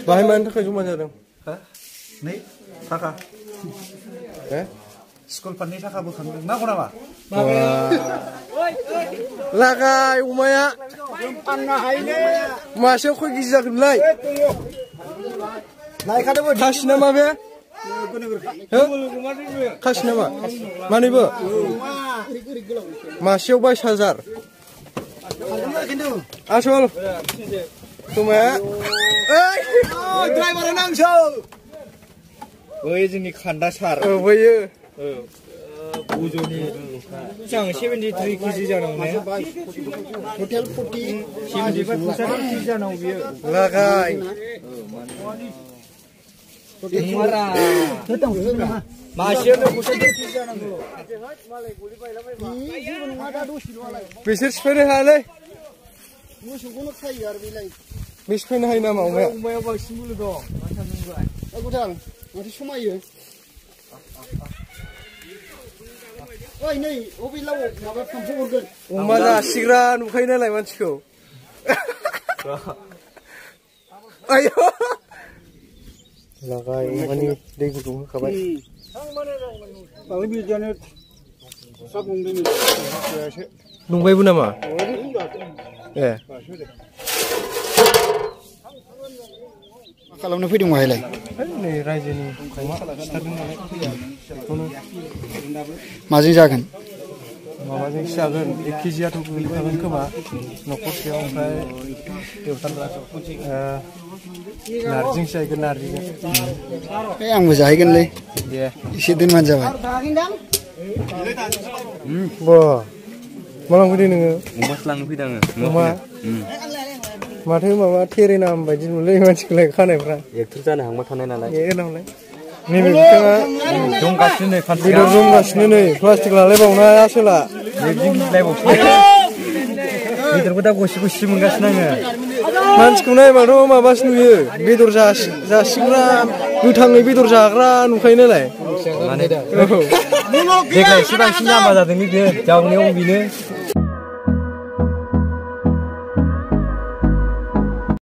बाहाय मानि थाखाय जमा जादों? नै थाखा स्कुल फान्डनि थाखा बोखांदों नांगौ नामा? लागाय अमाया मासेयाव खय केजि जागोनलाय? खासि नामा बे? खासि नामा? मानैबो? मासेयाव 22,000 आसल अमाया ड्राइभारा नांसौ बै जोंनि खान्दा सार बैयो बुज'नि जों 73 केजि जानांगौ ने टटेल 75 केजि जानांगौ बियो लागाय मासेयावनो 75 केजि जानांगौ बिसोर सिफायनो हायालै मोसौखौनो खायो आरो बेलाय बे सिफायनो हायो नामा अमाया? अमायाव बांसिन बोलो दं गुदां माथो समायो ओइ नै अबे लावआव माबा फाम्फौ हरगोन अमा जासिग्रा नुखायो नालाय मानसिखौ आयौ लागाय अमानि दै गुदुं होखाबाय दंबायबो नामा? ए मा खालामनो फैदों बाहायलाय? नै रायजोनि अमा सिथारदों नालाय बेखौनो माजों जागोन? माबाजोंसो जागोन 1 केजियाथ' गोलैखागोन खोमा न'खरसेयाव ओमफ्राय नारजिजोंसो जाहैगोन नारजिजों आंबो जाहैगोनलै दे एसे दोनबानो जाबाय बा मा लांफैदों नोङो? अमासो लांनो फैदों आङो अमा माथो माबा थेरेना बायदि नुलै मानसिखौलाय खानायफ्रा एक्टर जानो हांबा थानाय नालाय नालाय नैबे बिथाङा दंगासिनो बेदर जमगासिनो नै प्लास्टिक लालायबावना आसोला बेदरखौ दा गसि गसि मोनगासिनो आङो मानसिखौ नायबाथ' माबासो नुयो बेदर जासिग्रा गोथाङै बेदर जाग्रा नुखायो नालाय देग्लाय एसे बांसिन जाम्बा जादोंलै बे जावनायाव बेनो